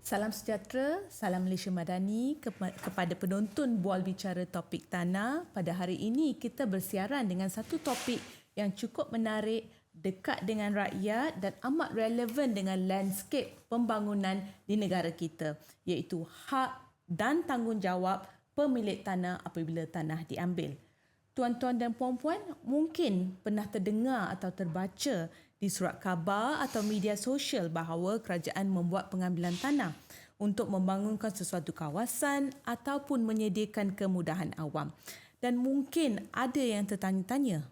Salam sejahtera, salam Malaysia Madani kepada penonton Bual Bicara Topik Tanah. Pada hari ini kita bersiaran dengan satu topik yang cukup menarik, dekat dengan rakyat dan amat relevan dengan landscape pembangunan di negara kita, iaitu hak dan tanggungjawab pemilik tanah apabila tanah diambil. Tuan-tuan dan puan-puan mungkin pernah terdengar atau terbaca di surat khabar atau media sosial bahawa kerajaan membuat pengambilan tanah untuk membangunkan sesuatu kawasan ataupun menyediakan kemudahan awam. Dan mungkin ada yang tertanya-tanya,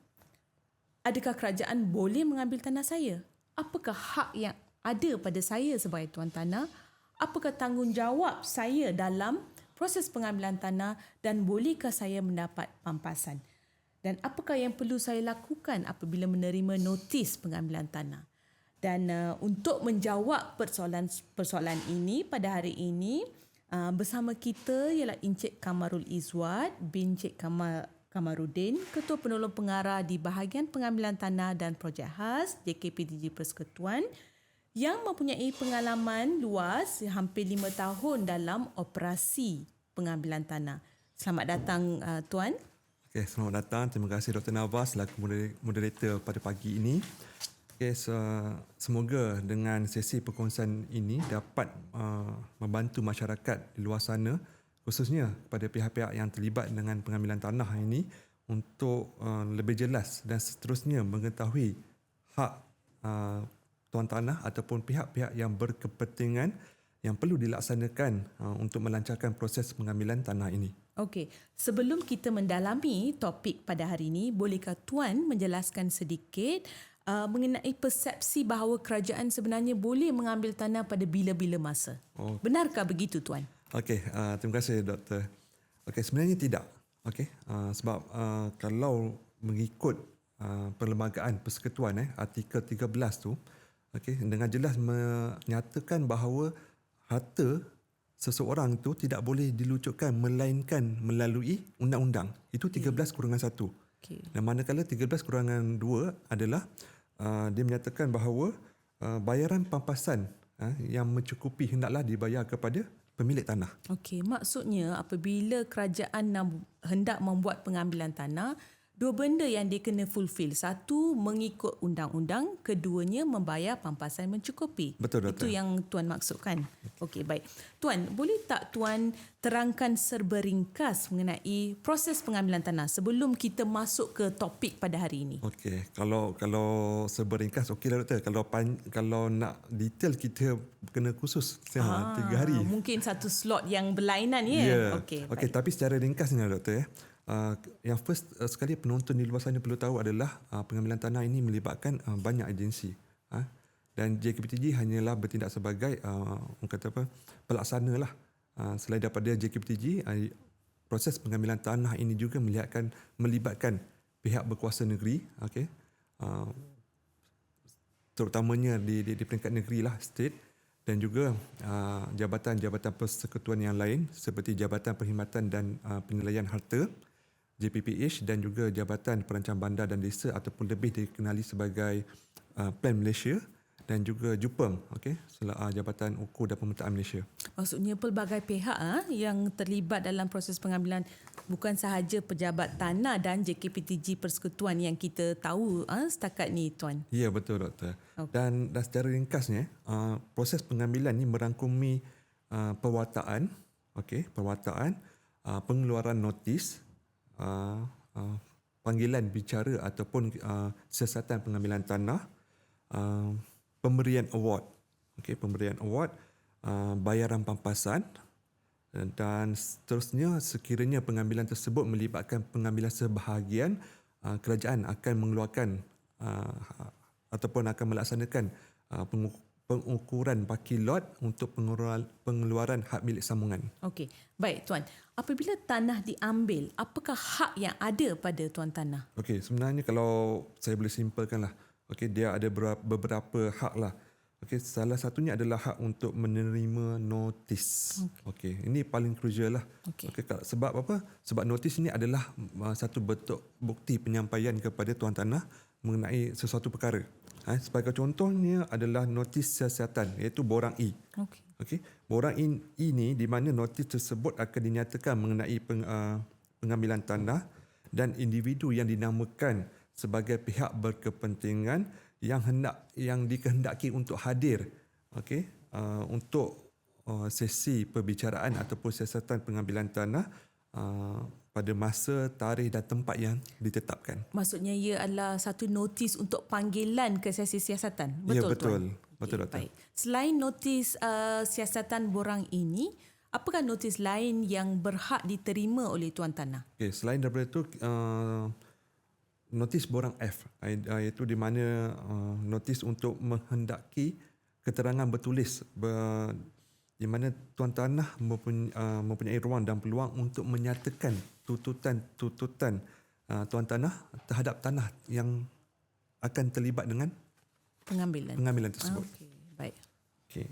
adakah kerajaan boleh mengambil tanah saya? Apakah hak yang ada pada saya sebagai tuan tanah? Apakah tanggungjawab saya dalam proses pengambilan tanah dan bolehkah saya mendapat pampasan? Dan apakah yang perlu saya lakukan apabila menerima notis pengambilan tanah? Dan untuk menjawab persoalan ini pada hari ini, bersama kita ialah Encik Kamarul Izwat bin Encik Kamaruddin, Ketua Penolong Pengarah di Bahagian Pengambilan Tanah dan Projek Khas JKPTG Persekutuan, yang mempunyai pengalaman luas hampir 5 tahun dalam operasi pengambilan tanah. Selamat datang Tuan. Okay, selamat datang. Terima kasih Dr. Nawaz selaku moderator pada pagi ini. Okay, semoga dengan sesi perkongsian ini dapat membantu masyarakat di luar sana, khususnya kepada pihak-pihak yang terlibat dengan pengambilan tanah ini untuk lebih jelas dan seterusnya mengetahui hak tuan tanah ataupun pihak-pihak yang berkepentingan yang perlu dilaksanakan untuk melancarkan proses pengambilan tanah ini. Okey, sebelum kita mendalami topik pada hari ini, bolehkah Tuan menjelaskan sedikit mengenai persepsi bahawa kerajaan sebenarnya boleh mengambil tanah pada bila-bila masa? Benarkah begitu Tuan? Okey, terima kasih Doktor. Okey, sebenarnya tidak. Okey, sebab kalau mengikut Perlembagaan Persekutuan artikel 13 tu, okey, dengan jelas menyatakan bahawa harta seseorang itu tidak boleh dilucutkan melainkan melalui undang-undang. Itu 13-1. Okay. Dan manakala 13-2 adalah dia menyatakan bahawa bayaran pampasan yang mencukupi hendaklah dibayar kepada pemilik tanah. Okey, maksudnya apabila kerajaan hendak membuat pengambilan tanah, dua benda yang dia kena fulfill. Satu, mengikut undang-undang. Keduanya, membayar pampasan mencukupi. Betul, Doktor. Itu yang Tuan maksudkan. Okey, baik. Tuan, boleh tak Tuan terangkan serba ringkas mengenai proses pengambilan tanah sebelum kita masuk ke topik pada hari ini? Okey, kalau serba ringkas, okeylah Doktor. Kalau nak detail, kita kena khusus 3 hari. Mungkin satu slot yang berlainan ya? Yeah. Okey, Okey, tapi secara ringkasnya Doktor yang first sekali penonton di luar sana perlu tahu adalah pengambilan tanah ini melibatkan banyak agensi. Dan JKPTG hanyalah bertindak sebagai pelaksana lah. Selain daripada JKPTG, proses pengambilan tanah ini juga melibatkan pihak berkuasa negeri, terutamanya di peringkat negeri lah, state, dan juga jabatan-jabatan persekutuan yang lain seperti Jabatan Perkhidmatan dan Penilaian Harta JPPH, dan juga Jabatan Perancang Bandar dan Desa ataupun lebih dikenali sebagai Plan Malaysia, dan juga JUPEM, Jabatan Ukur dan Pemetaan Malaysia. Maksudnya pelbagai pihak yang terlibat dalam proses pengambilan, bukan sahaja pejabat tanah dan JKPTG Persekutuan yang kita tahu setakat ni Tuan. Ya, betul Doktor. Okay. Dan secara ringkasnya, proses pengambilan ni merangkumi perwataan, pengeluaran notis, panggilan bicara ataupun siasatan pengambilan tanah, pemberian award, bayaran pampasan, dan seterusnya sekiranya pengambilan tersebut melibatkan pengambilan sebahagian, kerajaan akan mengeluarkan ataupun akan melaksanakan pengukuran parking lot untuk pengeluaran hak milik sambungan. Okey, baik Tuan. Apabila tanah diambil, apakah hak yang ada pada tuan tanah? Okey, sebenarnya kalau saya boleh simpelkanlah, dia ada beberapa hak lah. Salah satunya adalah hak untuk menerima notis. Okey, ini paling crucial lah. Sebab apa? Sebab notis ini adalah satu bentuk bukti penyampaian kepada tuan tanah mengenai sesuatu perkara. Sebagai contohnya adalah notis siasatan, iaitu borang E. Okey, borang ini di mana notis tersebut akan dinyatakan mengenai pengambilan tanah dan individu yang dinamakan sebagai pihak berkepentingan yang dikehendaki untuk hadir, okey, untuk sesi perbicaraan ataupun siasatan pengambilan tanah pada masa, tarikh dan tempat yang ditetapkan. Maksudnya ia adalah satu notis untuk panggilan ke sesi siasatan. Ya, Betul, betul. Tuan? Betul, Okey, Doktor. baik. Selain notis siasatan borang ini, apakah notis lain yang berhak diterima oleh tuan tanah? Okay, selain daripada itu, notis borang F, iaitu di mana notis untuk menghendaki keterangan bertulis di mana tuan tanah mempunyai ruang dan peluang untuk menyatakan tuntutan tuan tanah terhadap tanah yang akan terlibat dengan pengambilan tersebut. Okey, baik. Okay.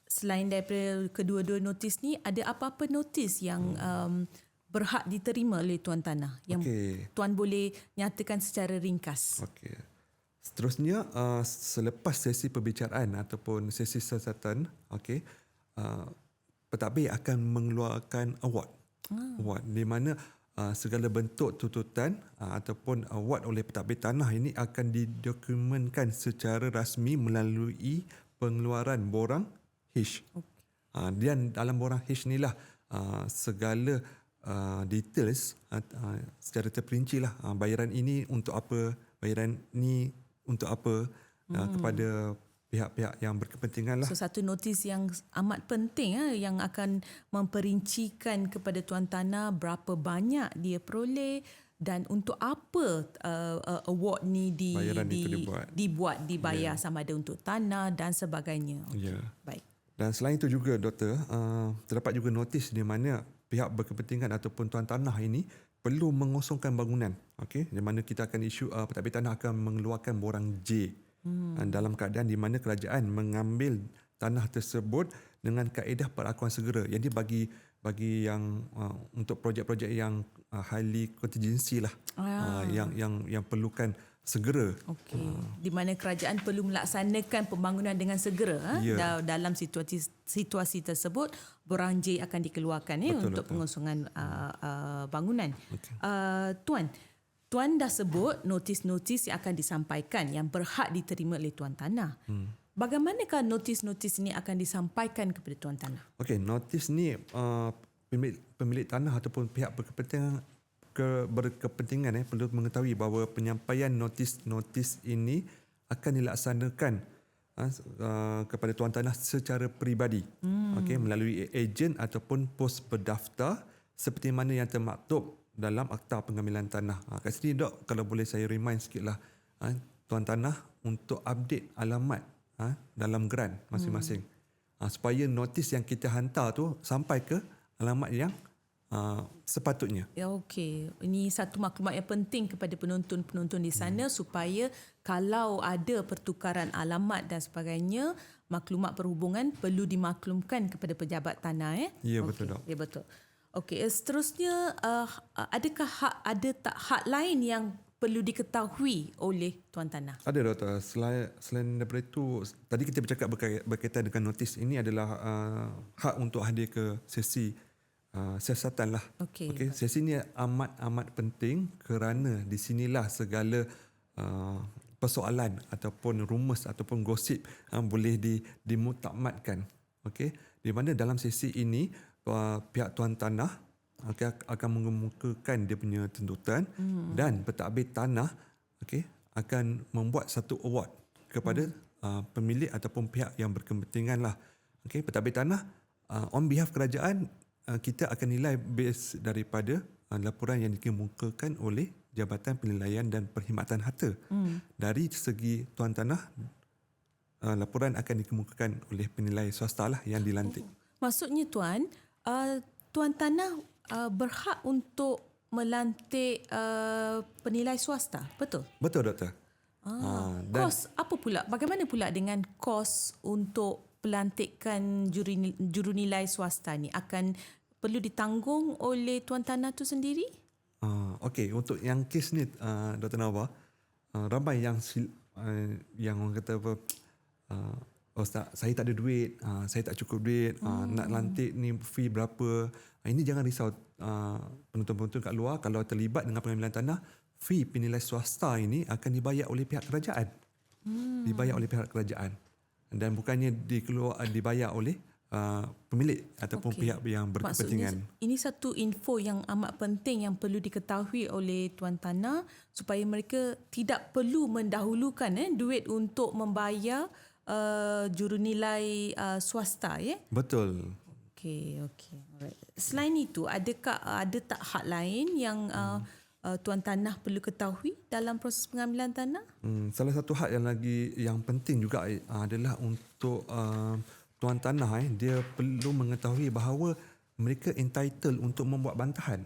Selain daripada kedua-dua notis ni, ada apa-apa notis yang berhak diterima oleh tuan tanah yang tuan boleh nyatakan secara ringkas? Okey. Seterusnya, selepas sesi perbicaraan ataupun sesi siasatan, okey, pentadbir akan mengeluarkan award. Award di mana segala bentuk tuntutan ataupun award oleh pentadbir tanah ini akan didokumenkan secara rasmi melalui pengeluaran borang H. Dan dalam borang H inilah segala details secara terperinci lah, bayaran ini untuk apa, bayaran ni untuk apa, kepada pihak-pihak yang berkepentingan lah. So satu notis yang amat penting yang akan memperincikan kepada tuan tanah berapa banyak dia peroleh dan untuk apa award ni dibayar, sama ada untuk tanah dan sebagainya. Ya. Baik. Dan selain itu juga, Doktor, terdapat juga notis di mana pihak berkepentingan ataupun tuan tanah ini perlu mengosongkan bangunan. Okey, di mana kita akan isu pentadbir tanah akan mengeluarkan borang J dalam keadaan di mana kerajaan mengambil tanah tersebut dengan kaedah perakuan segera. Jadi bagi yang untuk projek-projek yang highly contingency lah, yang perlukan segera. Okey. Di mana kerajaan perlu melaksanakan pembangunan dengan segera. Dalam situasi tersebut, borang J akan dikeluarkan untuk pengosongan bangunan. Okay. Tuan dah sebut notis-notis yang akan disampaikan yang berhak diterima oleh tuan tanah. Bagaimanakah notis-notis ini akan disampaikan kepada tuan tanah? Okey, notis ni pemilik tanah ataupun pihak berkepentingan perlu mengetahui bahawa penyampaian notis ini akan dilaksanakan kepada tuan tanah secara peribadi, okey, melalui ejen ataupun pos berdaftar seperti mana yang termaktub dalam Akta Pengambilan Tanah. Kat sini, Dok, kalau boleh saya remind sikitlah tuan tanah untuk update alamat dalam geran masing-masing, supaya notis yang kita hantar tu sampai ke alamat yang sepatutnya. Ya, okey. Ini satu maklumat yang penting kepada penonton-penonton di sana supaya kalau ada pertukaran alamat dan sebagainya, maklumat perhubungan perlu dimaklumkan kepada pejabat tanah. Ya, betul, Dok. Ya, betul. Okey, seterusnya adakah ada tak hak lain yang perlu diketahui oleh tuan tanah? Ada, Doktor. Selain daripada itu, tadi kita bercakap berkaitan dengan notis ini adalah hak untuk hadir ke sesi siasatan lah. Okey. Sesi ini amat penting kerana di sinilah segala persoalan ataupun rumus ataupun gosip boleh dimutakmadkan. Okey, di mana dalam sesi ini pihak tuan tanah akan mengemukakan dia punya tuntutan dan pentadbir tanah akan membuat satu award kepada pemilik ataupun pihak yang berkepentingan lah. Pentadbir tanah on behalf kerajaan, kita akan nilai base daripada laporan yang dikemukakan oleh Jabatan Penilaian dan Perkhidmatan Harta. Dari segi tuan tanah, laporan akan dikemukakan oleh penilai swasta lah yang dilantik. Maksudnya tuan tanah berhak untuk melantik penilai swasta, betul? Betul, Doktor. Kos apa pula? Bagaimana pula dengan kos untuk pelantikan jurunilai swasta ni? Akan perlu ditanggung oleh tuan tanah tu sendiri? Okey, untuk yang kes ni, Dr. Nawa, ramai yang orang kata apa, oh saya tak ada duit, saya tak cukup duit, nak lantik ni fee berapa. Ini jangan risau, penonton-penonton kat luar, kalau terlibat dengan pengambilan tanah, fee penilai swasta ini akan dibayar oleh pihak kerajaan. Dibayar oleh pihak kerajaan. Dan bukannya dibayar oleh pemilik ataupun pihak yang berkepentingan. Maksudnya ini satu info yang amat penting yang perlu diketahui oleh tuan tanah supaya mereka tidak perlu mendahulukan duit untuk membayar jurunilai swasta, ya. Betul. Okey. Alright. Selain itu, ada tak hal lain yang tuan tanah perlu ketahui dalam proses pengambilan tanah? Salah satu hal yang penting juga adalah untuk tuan tanah, dia perlu mengetahui bahawa mereka entitled untuk membuat bantahan.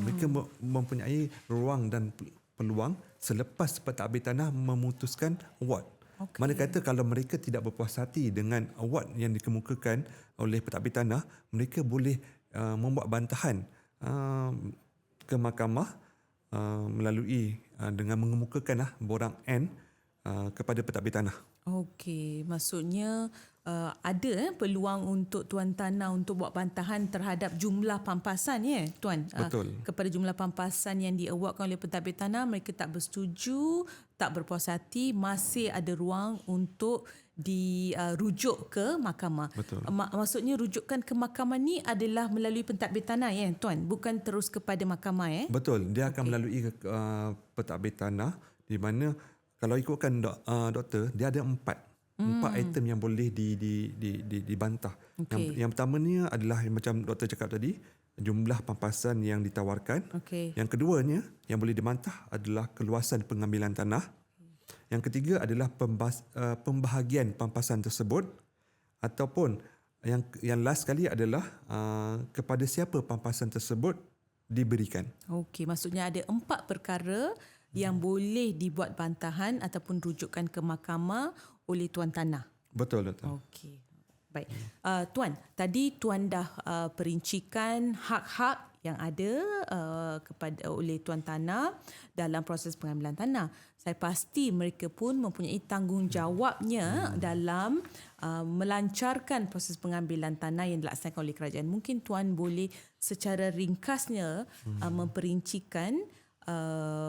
Mereka mempunyai ruang dan peluang selepas pentadbir tanah memutuskan award. Okay. Mana kata kalau mereka tidak berpuas hati dengan award yang dikemukakan oleh pentadbir tanah, mereka boleh membuat bantahan ke mahkamah melalui dengan mengemukakan borang N kepada pentadbir tanah. Okey, maksudnya ada peluang untuk tuan tanah untuk buat bantahan terhadap jumlah pampasan, ya tuan? Betul. Kepada jumlah pampasan yang diawardkan oleh pentadbir tanah, mereka tak bersetuju, tak berpuas hati, masih ada ruang untuk dirujuk ke mahkamah. Betul. Maksudnya rujukan ke mahkamah ni adalah melalui pentadbir tanah, ya tuan? Bukan terus kepada mahkamah, ya? Betul, dia akan melalui pentadbir tanah, di mana kalau ikutkan doktor, dia ada empat item yang boleh dibantah. Okay. Yang pertamanya adalah macam doktor cakap tadi, jumlah pampasan yang ditawarkan. Okay. Yang keduanya yang boleh dibantah adalah keluasan pengambilan tanah. Yang ketiga adalah pembahagian pampasan tersebut, ataupun yang last sekali adalah kepada siapa pampasan tersebut diberikan. Okey, maksudnya ada 4 perkara yang boleh dibuat bantahan ataupun rujukan ke mahkamah oleh tuan tanah. Betul, doktor. Okey. Baik. Tuan, tadi tuan dah perincikan hak-hak yang ada kepada oleh tuan tanah dalam proses pengambilan tanah. Saya pasti mereka pun mempunyai tanggungjawabnya dalam melancarkan proses pengambilan tanah yang dilaksanakan oleh kerajaan. Mungkin tuan boleh secara ringkasnya memperincikan,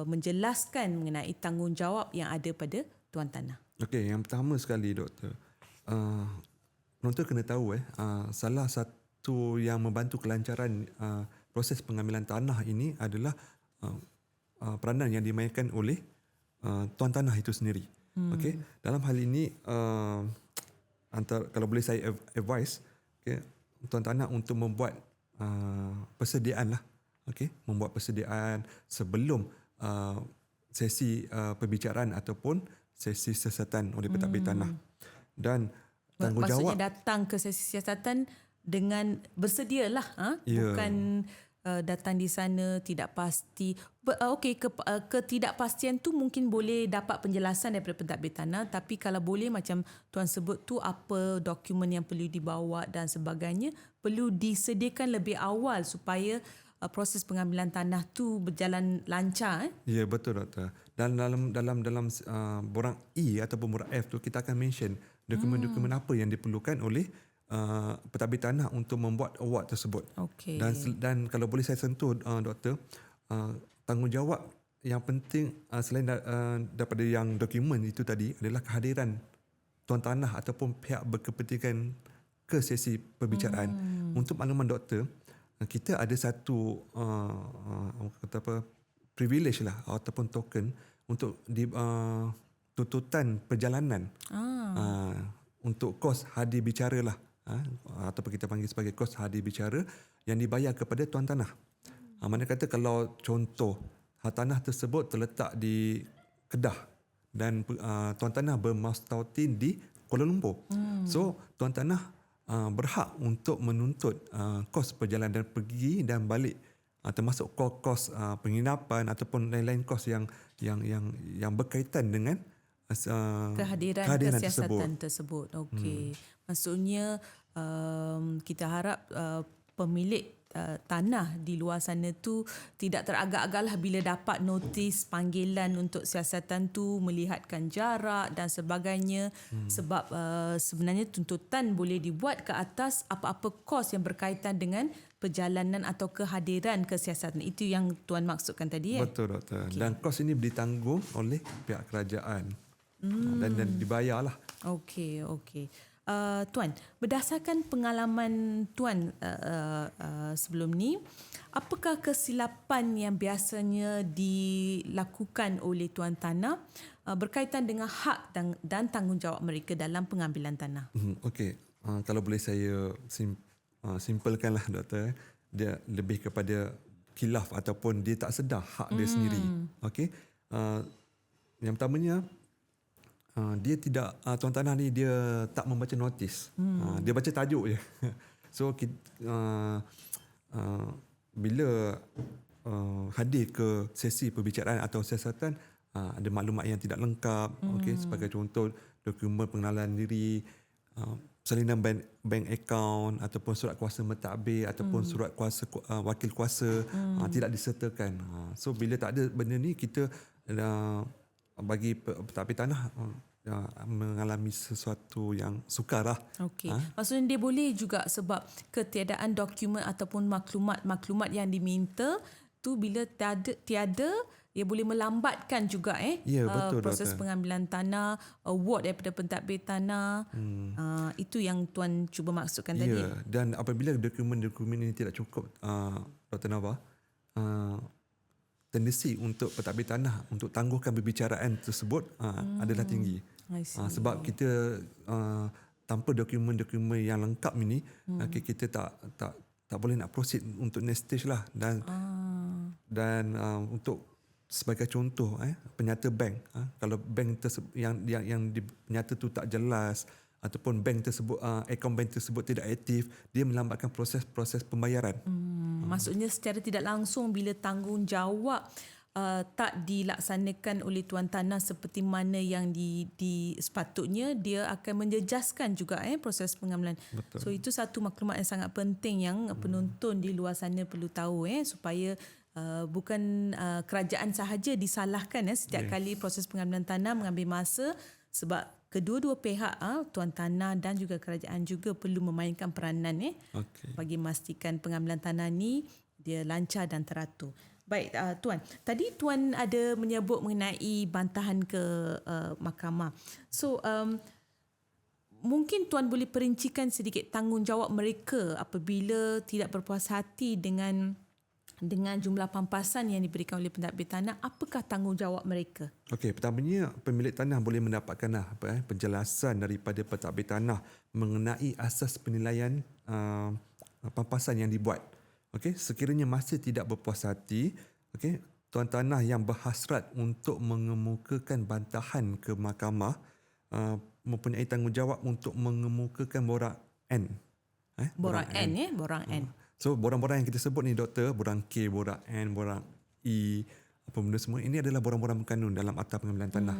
menjelaskan mengenai tanggungjawab yang ada pada tuan tanah. Okey, yang pertama sekali, doktor, penonton kena tahu salah satu yang membantu kelancaran proses pengambilan tanah ini adalah peranan yang dimainkan oleh tuan tanah itu sendiri. Okey, dalam hal ini kalau boleh saya advise, tuan tanah untuk membuat persediaan lah. Okey, membuat persediaan sebelum sesi perbicaraan ataupun sesi siasatan oleh pentadbir tanah. Dan tanggungjawab, maksudnya datang ke sesi siasatan dengan bersedialah, bukan datang di sana tidak pasti. Okey, ketidakpastian tu mungkin boleh dapat penjelasan daripada pentadbir tanah, tapi kalau boleh macam tuan sebut tu, apa dokumen yang perlu dibawa dan sebagainya perlu disediakan lebih awal supaya proses pengambilan tanah tu berjalan lancar. Ya, betul, doktor. Dan dalam borang E ataupun borang F tu kita akan mention dokumen-dokumen apa yang diperlukan oleh pentadbir tanah untuk membuat award tersebut. Okay. Dan kalau boleh saya sentuh, doktor, tanggungjawab yang penting selain daripada yang dokumen itu tadi adalah kehadiran tuan tanah ataupun pihak berkepentingan ke sesi perbicaraan. Untuk makluman doktor, kita ada satu privilege lah ataupun token untuk tuntutan perjalanan untuk kos hadir bicara lah, ataupun kita panggil sebagai kos hadir bicara yang dibayar kepada tuan tanah. Mana kata kalau contoh tanah tersebut terletak di Kedah dan tuan tanah bermastautin di Kuala Lumpur. So tuan tanah berhak untuk menuntut kos perjalanan pergi dan balik, termasuk kos penginapan ataupun lain-lain kos yang berkaitan dengan kehadiran kesiasatan tersebut. Okey. Maksudnya kita harap pemilik tanah di luar sana tu tidak teragak-agak lah bila dapat notis panggilan untuk siasatan tu, melihatkan jarak dan sebagainya. Sebab sebenarnya tuntutan boleh dibuat ke atas apa-apa kos yang berkaitan dengan perjalanan atau kehadiran kesiasatan. Itu yang Tuan maksudkan tadi. Betul doktor. Okay. Dan kos ini ditanggung oleh pihak kerajaan. Dan dibayarlah. Okey. Tuan, berdasarkan pengalaman Tuan sebelum ni, apakah kesilapan yang biasanya dilakukan oleh tuan tanah berkaitan dengan hak dan tanggungjawab mereka dalam pengambilan tanah? Okey, kalau boleh saya simpelkanlah doktor, dia lebih kepada khilaf ataupun dia tak sedar hak dia sendiri. Okey, yang pertamanya dia tidak, tuan tanah ni dia tak membaca notis. Dia baca tajuk je. So bila hadir ke sesi perbicaraan atau siasatan, ada maklumat yang tidak lengkap, okey, sebagai contoh dokumen pengenalan diri, salinan bank account ataupun surat kuasa mentadbir ataupun surat kuasa wakil kuasa tidak disertakan. So bila tak ada benda ni, kita bagi pentadbir tanah mengalami sesuatu yang sukar lah. Okey. Maksudnya dia boleh juga sebab ketiadaan dokumen ataupun maklumat yang diminta tu bila tiada ia boleh melambatkan juga Ya, betul, proses doktor. pengambilan tanah, award daripada pentadbir tanah. Itu yang tuan cuba maksudkan tadi. Ya, dan apabila dokumen-dokumen ini tidak cukup, Dr. Nava, tendensi untuk pentadbir tanah untuk tangguhkan perbicaraan tersebut adalah tinggi. Sebab kita tanpa dokumen-dokumen yang lengkap ini, kita tak boleh nak proceed untuk next stage lah. Dan untuk sebagai contoh, penyata bank, kalau bank tersebut yang penyata tu tak jelas ataupun bank tersebut, akaun bank tersebut tidak aktif, dia melambatkan proses pembayaran. Maksudnya secara tidak langsung bila tanggungjawab tak dilaksanakan oleh tuan tanah seperti mana yang sepatutnya, dia akan menjejaskan juga proses pengambilan. Betul. So itu satu maklumat yang sangat penting yang penonton di luar sana perlu tahu supaya bukan kerajaan sahaja disalahkan setiap kali proses pengambilan tanah mengambil masa, sebab kedua-dua pihak, tuan tanah dan juga kerajaan juga perlu memainkan peranan bagi memastikan pengambilan tanah ni dia lancar dan teratur. Baik, Tuan. Tadi Tuan ada menyebut mengenai bantahan ke mahkamah. So, mungkin Tuan boleh perincikan sedikit tanggungjawab mereka apabila tidak berpuas hati dengan jumlah pampasan yang diberikan oleh pentadbir tanah. Apakah tanggungjawab mereka? Okey, pertamanya pemilik tanah boleh mendapatkan penjelasan daripada pentadbir tanah mengenai asas penilaian pampasan yang dibuat. Okey, sekiranya masih tidak berpuas hati, okey, tuan tanah yang berhasrat untuk mengemukakan bantahan ke mahkamah mempunyai tanggungjawab untuk mengemukakan borang N. Borang N. Borang N. So borang-borang yang kita sebut ni doktor, borang K, borang N, borang E, apa benda semua, ini adalah borang-borang berkanun dalam akta pengambilan tanah.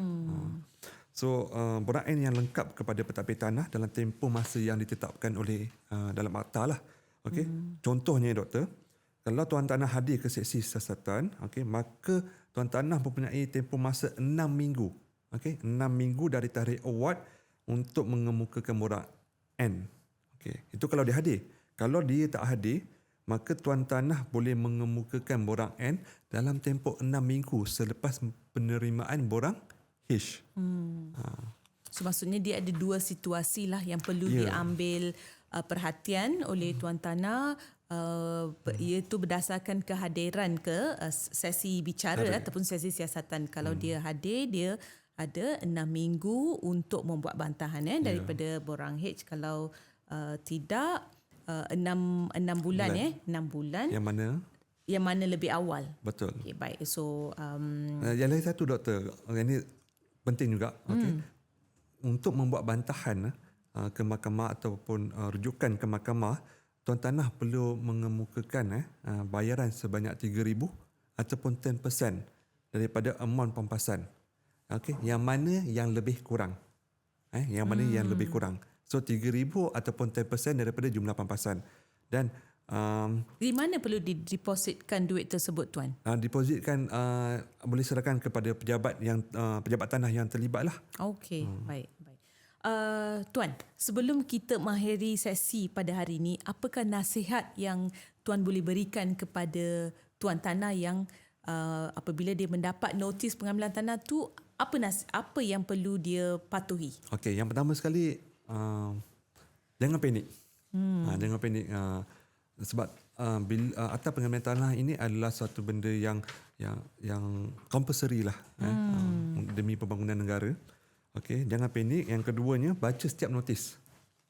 So borang N yang lengkap kepada pentadbir tanah dalam tempoh masa yang ditetapkan oleh dalam akta lah. Okey. Contohnya doktor, kalau tuan tanah hadir ke sesi siasatan, okey, maka tuan tanah mempunyai tempoh masa 6 minggu. Okey, 6 minggu dari tarikh award untuk mengemukakan borang N. Okey, itu kalau dia hadir. Kalau dia tak hadir, maka tuan tanah boleh mengemukakan borang N dalam tempoh 6 minggu selepas penerimaan borang H. So maksudnya dia ada dua situasi lah yang perlu diambil perhatian oleh tuan tanah, iaitu berdasarkan kehadiran ke sesi bicara ataupun sesi siasatan. Kalau dia hadir, dia ada 6 minggu untuk membuat bantahan daripada borang H. Kalau tidak, 6 bulan 6 bulan. Yang mana lebih awal. Betul. Okay, baik. So yang lain satu doktor, ini penting juga. Okay. Untuk membuat bantahan ke mahkamah ataupun rujukan ke mahkamah, tuan tanah perlu mengemukakan bayaran sebanyak 3,000 ataupun 10% daripada amount pampasan. Okey, yang mana yang lebih kurang? Yang mana yang lebih kurang? So 3,000 ataupun 10% daripada jumlah pampasan. Dan Di mana perlu didepositkan duit tersebut, Tuan? Depositkan boleh serahkan kepada pejabat tanah yang terlibat lah. Okey, baik. Tuan, sebelum kita mengakhiri sesi pada hari ini, apakah nasihat yang Tuan boleh berikan kepada tuan tanah yang apabila dia mendapat notis pengambilan tanah tu, apa yang perlu dia patuhi? Okey, yang pertama sekali jangan panik. Jangan panik sebab akta pengambilan tanah ini adalah suatu benda yang compulsory lah demi pembangunan negara. Okey, jangan panik. Yang keduanya, baca setiap notis.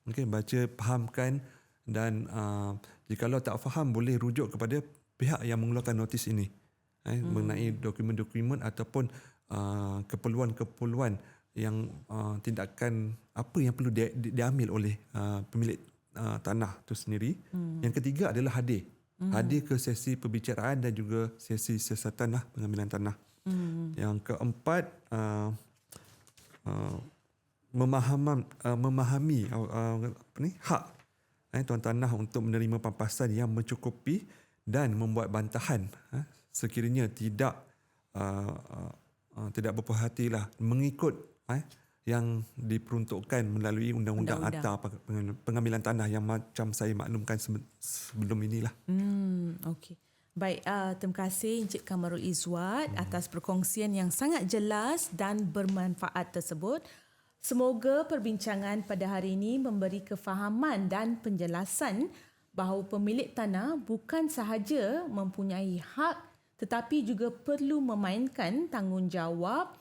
Okey, baca, fahamkan, dan jikalau tak faham boleh rujuk kepada pihak yang mengeluarkan notis ini mengenai dokumen-dokumen ataupun keperluan-keperluan yang tindakan apa yang perlu diambil oleh pemilik tanah itu sendiri. Yang ketiga adalah hadir. Hadir ke sesi perbicaraan dan juga sesi siasatan pengambilan tanah. Yang keempat, memahami hak tuan tanah untuk menerima pampasan yang mencukupi dan membuat bantahan sekiranya tidak berpuas hatilah mengikut yang diperuntukkan melalui undang-undang akta pengambilan tanah yang macam saya maklumkan sebelum inilah. Okey. Baik, terima kasih Encik Kamarul Izwat atas perkongsian yang sangat jelas dan bermanfaat tersebut. Semoga perbincangan pada hari ini memberi kefahaman dan penjelasan bahawa pemilik tanah bukan sahaja mempunyai hak tetapi juga perlu memainkan tanggungjawab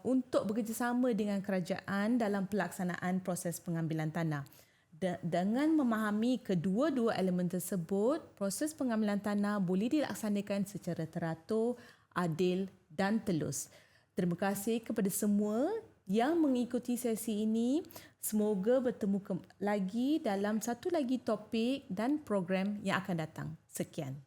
untuk bekerjasama dengan kerajaan dalam pelaksanaan proses pengambilan tanah. Dengan memahami kedua-dua elemen tersebut, proses pengambilan tanah boleh dilaksanakan secara teratur, adil dan telus. Terima kasih kepada semua yang mengikuti sesi ini. Semoga bertemu lagi dalam satu lagi topik dan program yang akan datang. Sekian.